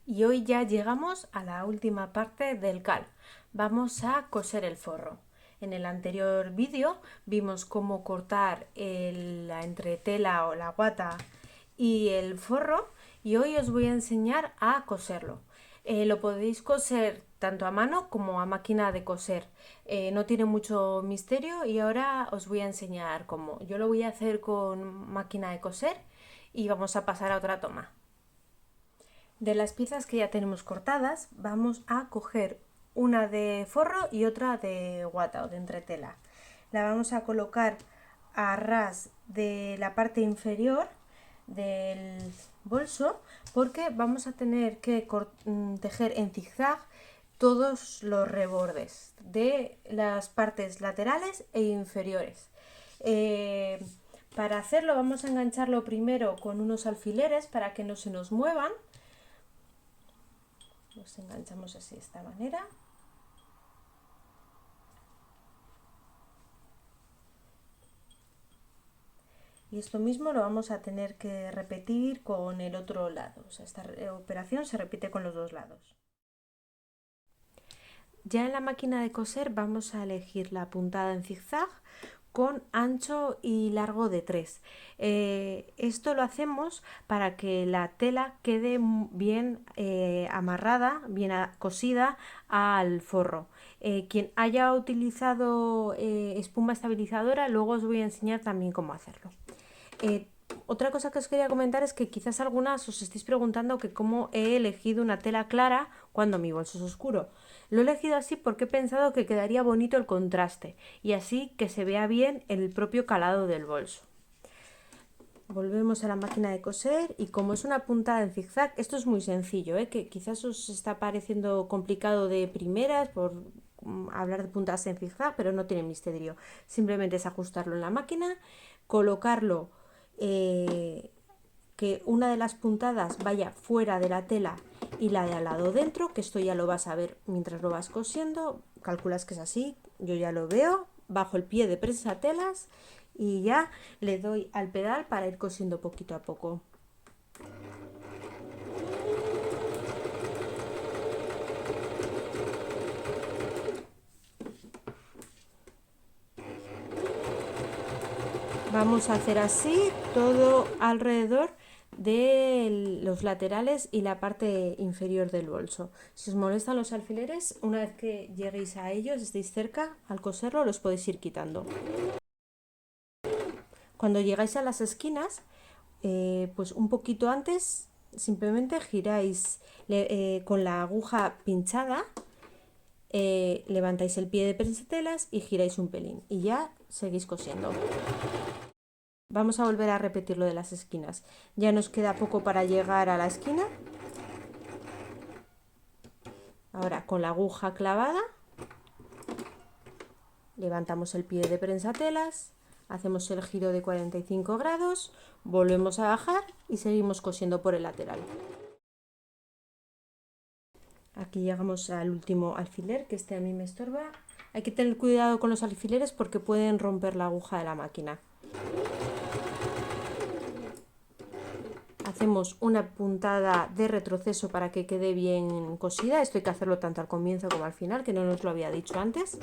Y hoy ya llegamos a la última parte del cal. Vamos a coser el forro. En el anterior vídeo vimos cómo cortar la entretela o la guata y el forro, y hoy os voy a enseñar a coserlo. Lo podéis coser tanto a mano como a máquina de coser. No tiene mucho misterio y ahora os voy a enseñar cómo. Yo lo voy a hacer con máquina de coser y vamos a pasar a otra toma. De las piezas que ya tenemos cortadas, vamos a coger una de forro y otra de guata o de entretela. La vamos a colocar a ras de la parte inferior del bolso, porque vamos a tener que tejer en zigzag todos los rebordes de las partes laterales e inferiores. Eh, para hacerlo vamos a engancharlo primero con unos alfileres para que no se nos muevan. Los enganchamos así de esta manera. Y esto mismo lo vamos a tener que repetir con el otro lado. O sea, esta operación se repite con los dos lados. Ya en la máquina de coser vamos a elegir la puntada en zigzag con ancho y largo de 3. Esto lo hacemos para que la tela quede bien amarrada, bien cosida al forro. Quien haya utilizado espuma estabilizadora, luego os voy a enseñar también cómo hacerlo. Eh, Otra cosa que os quería comentar es que quizás algunas os estéis preguntando que cómo he elegido una tela clara cuando mi bolso es oscuro. Lo he elegido así porque he pensado que quedaría bonito el contraste y así que se vea bien el propio calado del bolso. Volvemos a la máquina de coser y como es una puntada en zigzag, esto es muy sencillo, que quizás os está pareciendo complicado de primeras por hablar de puntadas en zigzag, pero no tiene misterio. Simplemente es ajustarlo en la máquina, colocarlo, que una de las puntadas vaya fuera de la tela y la de al lado dentro, que esto ya lo vas a ver mientras lo vas cosiendo. Calculas que es así, yo ya lo veo, bajo el pie de prensatelas y ya le doy al pedal para ir cosiendo poquito a poco. Vamos a hacer así todo alrededor de los laterales y la parte inferior del bolso. Si os molestan los alfileres, una vez que lleguéis a ellos, estéis cerca, al coserlo los podéis ir quitando. Cuando llegáis a las esquinas, pues un poquito antes, simplemente giráis con la aguja pinchada, levantáis el pie de prensatelas y giráis un pelín y ya seguís cosiendo. Vamos a volver a repetir lo de las esquinas. Ya nos queda poco para llegar a la esquina. Ahora con la aguja clavada levantamos el pie de prensatelas, hacemos el giro de 45 grados, volvemos a bajar y seguimos cosiendo por el lateral. Aquí llegamos al último alfiler, que este a mí me estorba. Hay que tener cuidado con los alfileres porque pueden romper la aguja de la máquina. Hacemos una puntada de retroceso para que quede bien cosida. Esto hay que hacerlo tanto al comienzo como al final, que no nos lo había dicho antes.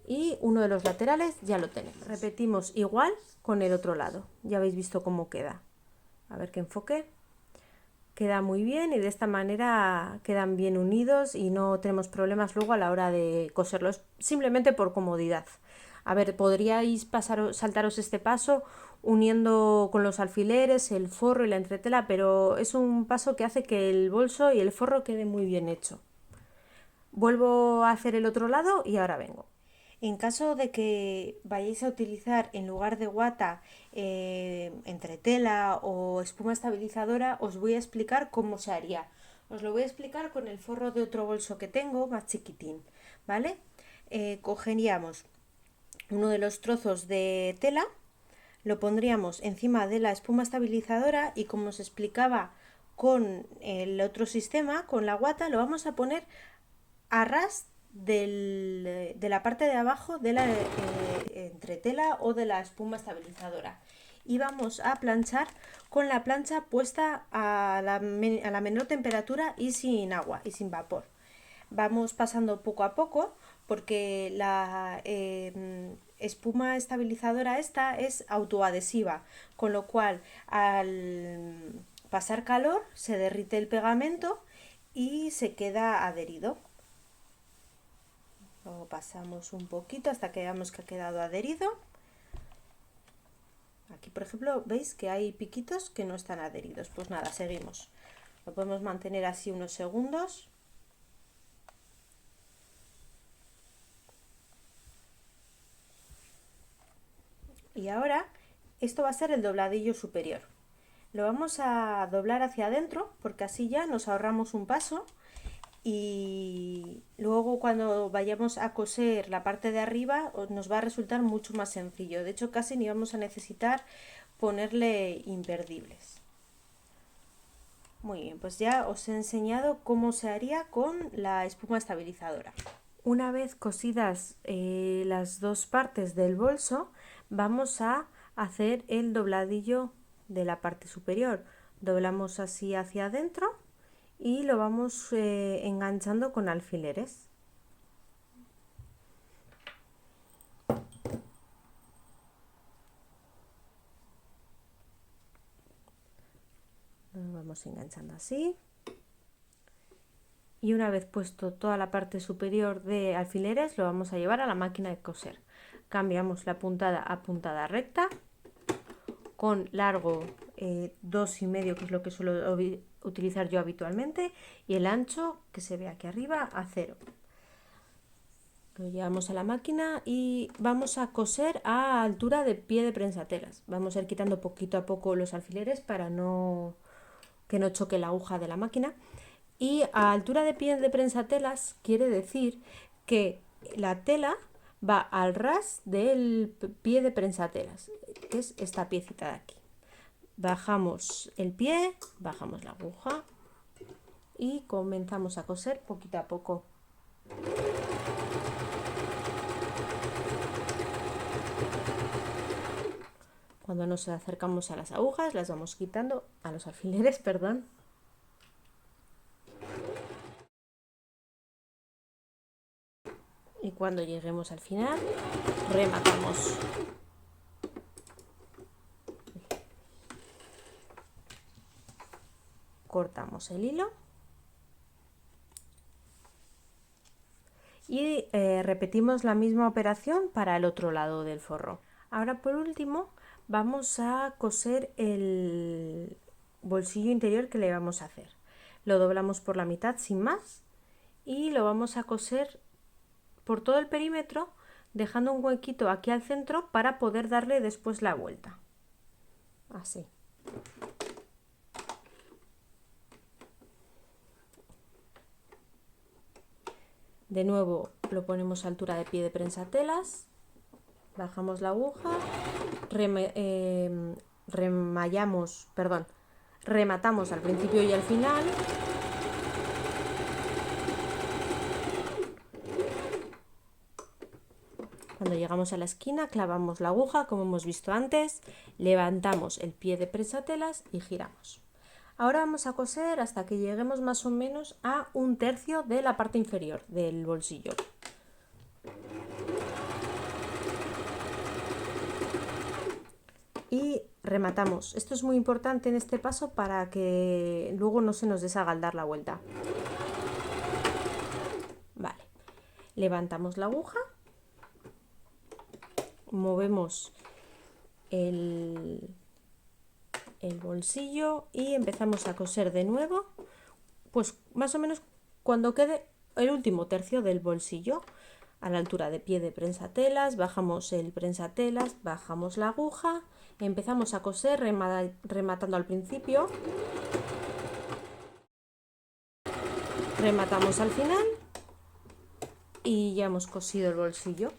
Y uno de los laterales ya lo tenemos. Repetimos igual con el otro lado. Ya habéis visto cómo queda. A ver qué enfoque. Queda muy bien y de esta manera quedan bien unidos y no tenemos problemas luego a la hora de coserlos, simplemente por comodidad. A ver, podríais saltaros este paso uniendo con los alfileres, el forro y la entretela, pero es un paso que hace que el bolso y el forro quede muy bien hecho. Vuelvo a hacer el otro lado y ahora vengo. En caso de que vayáis a utilizar en lugar de guata entretela o espuma estabilizadora, os voy a explicar cómo se haría. Os lo voy a explicar con el forro de otro bolso que tengo más chiquitín, ¿vale? Cogeríamos uno de los trozos de tela, lo pondríamos encima de la espuma estabilizadora y como os explicaba con el otro sistema, con la guata, lo vamos a poner a ras de la parte de abajo de la entretela o de la espuma estabilizadora. Y vamos a planchar con la plancha puesta a la menor temperatura y sin agua y sin vapor. Vamos pasando poco a poco porque la espuma estabilizadora esta es autoadhesiva, con lo cual al pasar calor se derrite el pegamento y se queda adherido. Luego pasamos un poquito hasta que veamos que ha quedado adherido. Aquí, por ejemplo, veis que hay piquitos que no están adheridos. Pues nada, seguimos. Lo podemos mantener así unos segundos. Y ahora esto va a ser el dobladillo superior. Lo vamos a doblar hacia adentro porque así ya nos ahorramos un paso y luego cuando vayamos a coser la parte de arriba nos va a resultar mucho más sencillo. De hecho, casi ni vamos a necesitar ponerle imperdibles. Muy bien, pues ya os he enseñado cómo se haría con la espuma estabilizadora. Una vez cosidas las dos partes del bolso, vamos a hacer el dobladillo de la parte superior. Doblamos así hacia adentro y lo vamos enganchando con alfileres. Lo vamos enganchando así. Y una vez puesto toda la parte superior de alfileres, lo vamos a llevar a la máquina de coser. Cambiamos la puntada a puntada recta con largo 2,5, que es lo que suelo utilizar yo habitualmente, y el ancho que se ve aquí arriba a 0. Lo llevamos a la máquina y vamos a coser a altura de pie de prensatelas. Vamos a ir quitando poquito a poco los alfileres para que no choque la aguja de la máquina. Y a altura de pie de prensatelas quiere decir que la tela va al ras del pie de prensatelas, que es esta piecita de aquí. Bajamos el pie, bajamos la aguja y comenzamos a coser poquito a poco. Cuando nos acercamos a las agujas, las vamos quitando, a los alfileres, perdón. Y cuando lleguemos al final, rematamos. Cortamos el hilo y repetimos la misma operación para el otro lado del forro. Ahora, por último, vamos a coser el bolsillo interior que le vamos a hacer. Lo doblamos por la mitad sin más y lo vamos a coser por todo el perímetro, dejando un huequito aquí al centro para poder darle después la vuelta. Así. De nuevo lo ponemos a altura de pie de prensatelas, bajamos la aguja, rematamos al principio y al final. Cuando llegamos a la esquina clavamos la aguja como hemos visto antes, levantamos el pie de prensatelas y giramos. Ahora vamos a coser hasta que lleguemos más o menos a 1/3 de la parte inferior del bolsillo. Y rematamos. Esto es muy importante en este paso para que luego no se nos deshaga al dar la vuelta. Vale. Levantamos la aguja, movemos el bolsillo y empezamos a coser de nuevo, pues más o menos cuando quede el último tercio del bolsillo, a la altura de pie de prensatelas, bajamos el prensatelas, bajamos la aguja, empezamos a coser rematando al principio, rematamos al final y ya hemos cosido el bolsillo.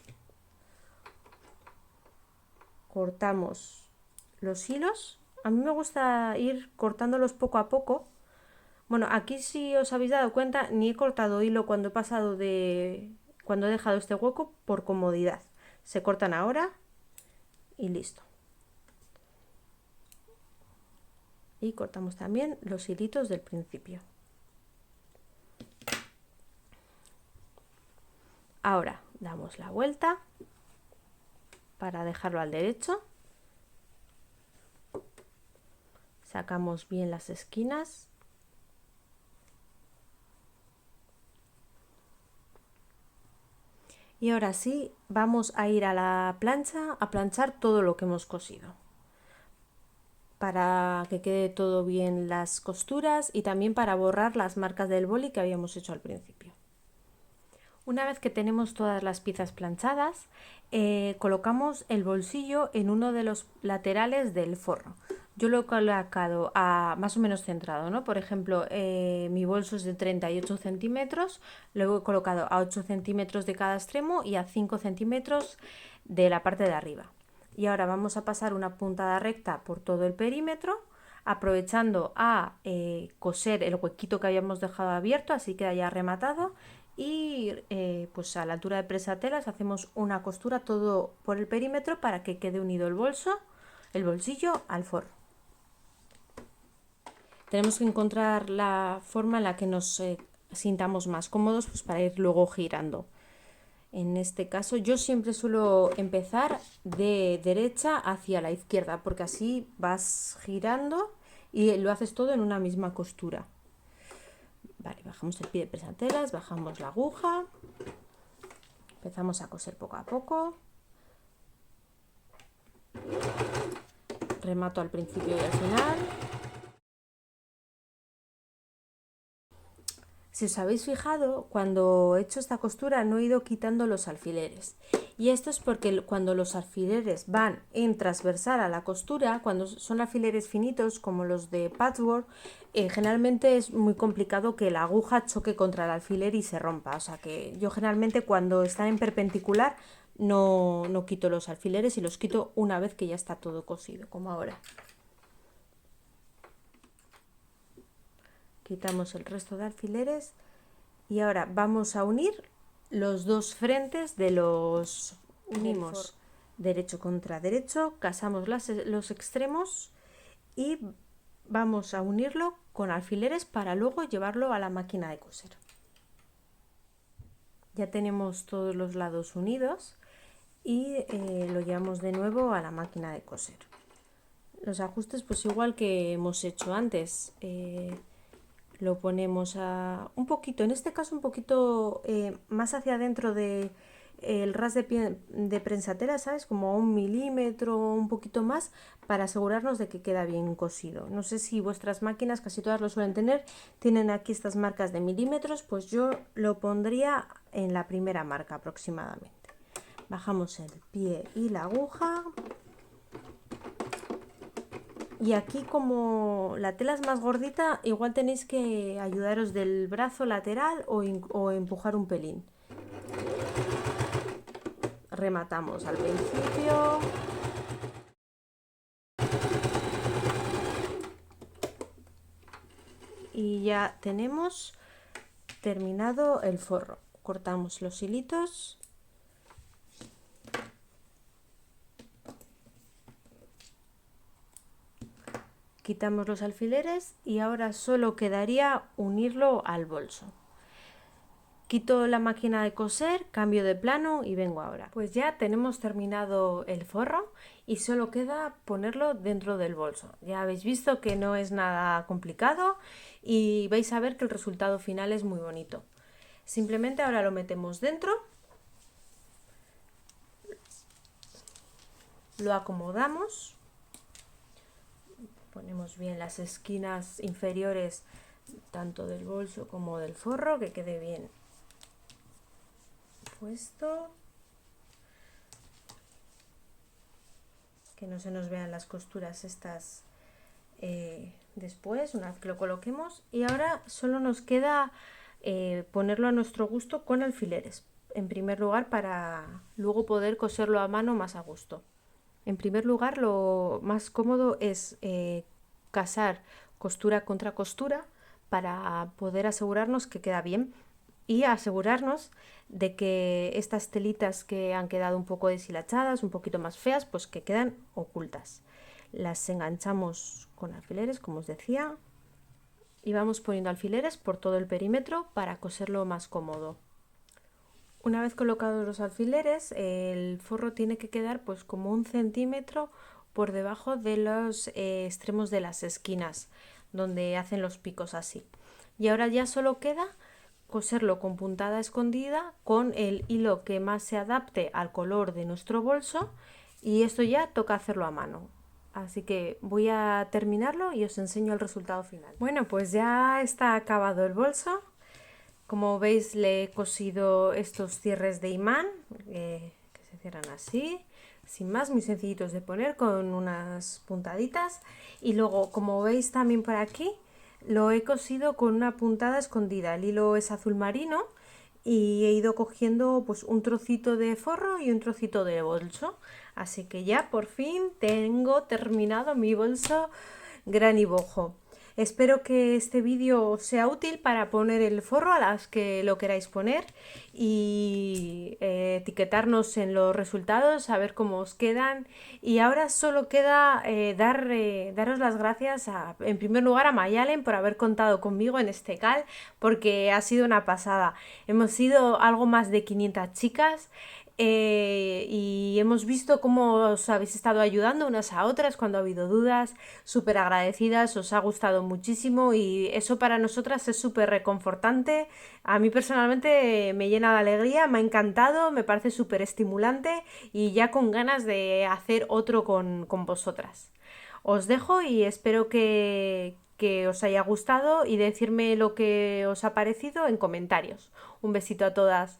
Cortamos los hilos. A mí me gusta ir cortándolos poco a poco. Bueno, aquí si os habéis dado cuenta, ni he cortado hilo cuando he dejado este hueco por comodidad. se cortan ahora y listo. Y cortamos también los hilitos del principio. Ahora damos la vuelta para dejarlo al derecho. Sacamos bien las esquinas. Y ahora sí, vamos a ir a la plancha a planchar todo lo que hemos cosido, para que quede todo bien las costuras y también para borrar las marcas del boli que habíamos hecho al principio. Una vez que tenemos todas las piezas planchadas, colocamos el bolsillo en uno de los laterales del forro. Yo lo he colocado más o menos centrado, ¿no? Por ejemplo, mi bolso es de 38 centímetros, lo he colocado a 8 centímetros de cada extremo y a 5 centímetros de la parte de arriba. Y ahora vamos a pasar una puntada recta por todo el perímetro, aprovechando a coser el huequito que habíamos dejado abierto, así queda ya rematado. Y pues a la altura de presatelas hacemos una costura todo por el perímetro para que quede unido el bolsillo al forro. Tenemos que encontrar la forma en la que nos sintamos más cómodos, pues para ir luego girando. En este caso yo siempre suelo empezar de derecha hacia la izquierda, porque así vas girando y lo haces todo en una misma costura. Vale, bajamos el pie de presatelas, bajamos la aguja, empezamos a coser poco a poco, remato al principio y al final. Si os habéis fijado, cuando he hecho esta costura no he ido quitando los alfileres. Y esto es porque cuando los alfileres van en transversal a la costura, cuando son alfileres finitos como los de patchwork, generalmente es muy complicado que la aguja choque contra el alfiler y se rompa. O sea que yo generalmente cuando están en perpendicular no quito los alfileres y los quito una vez que ya está todo cosido, como ahora. Quitamos el resto de alfileres y ahora vamos a unir los dos frentes de los unimos derecho contra derecho, casamos los extremos y vamos a unirlo con alfileres para luego llevarlo a la máquina de coser. Ya tenemos todos los lados unidos y lo llevamos de nuevo a la máquina de coser. Los ajustes pues igual que hemos hecho antes. Lo ponemos un poquito, en este caso un poquito más hacia adentro de el ras de prensatela, ¿sabes? Como a 1 milímetro, un poquito más, para asegurarnos de que queda bien cosido. No sé si vuestras máquinas, casi todas lo suelen tener, tienen aquí estas marcas de milímetros, pues yo lo pondría en la primera marca aproximadamente. Bajamos el pie y la aguja. Y aquí, como la tela es más gordita, igual tenéis que ayudaros del brazo lateral o empujar un pelín. Rematamos al principio. Y ya tenemos terminado el forro. Cortamos los hilitos. Quitamos los alfileres y ahora solo quedaría unirlo al bolso. Quito la máquina de coser, cambio de plano y vengo ahora. Pues ya tenemos terminado el forro y solo queda ponerlo dentro del bolso. Ya habéis visto que no es nada complicado y vais a ver que el resultado final es muy bonito. Simplemente ahora lo metemos dentro, lo acomodamos. Ponemos bien las esquinas inferiores tanto del bolso como del forro, que quede bien puesto, que no se nos vean las costuras estas después, una vez que lo coloquemos. Y ahora solo nos queda ponerlo a nuestro gusto con alfileres, en primer lugar, para luego poder coserlo a mano más a gusto. En primer lugar, lo más cómodo es casar costura contra costura para poder asegurarnos que queda bien y asegurarnos de que estas telitas que han quedado un poco deshilachadas, un poquito más feas, pues que quedan ocultas. Las enganchamos con alfileres, como os decía, y vamos poniendo alfileres por todo el perímetro para coserlo más cómodo. Una vez colocados los alfileres, el forro tiene que quedar pues como 1 centímetro por debajo de los extremos de las esquinas, donde hacen los picos así. Y ahora ya solo queda coserlo con puntada escondida con el hilo que más se adapte al color de nuestro bolso, y esto ya toca hacerlo a mano. Así que voy a terminarlo y os enseño el resultado final. Bueno, pues ya está acabado el bolso. Como veis, le he cosido estos cierres de imán que se cierran así, sin más, muy sencillitos de poner, con unas puntaditas. Y luego, como veis también por aquí, lo he cosido con una puntada escondida. El hilo es azul marino y he ido cogiendo pues un trocito de forro y un trocito de bolso. Así que ya por fin tengo terminado mi bolso Granny Boho. Espero que este vídeo os sea útil para poner el forro a las que lo queráis poner y etiquetarnos en los resultados, a ver cómo os quedan. Y ahora solo queda daros las gracias en primer lugar a Mayalen por haber contado conmigo en este CAL, porque ha sido una pasada. Hemos sido algo más de 500 chicas. Y hemos visto cómo os habéis estado ayudando unas a otras cuando ha habido dudas, súper agradecidas, os ha gustado muchísimo y eso para nosotras es súper reconfortante. A mí personalmente me llena de alegría, me ha encantado, me parece súper estimulante y ya con ganas de hacer otro con vosotras. Os dejo y espero que os haya gustado y decirme lo que os ha parecido en comentarios. Un besito a todas.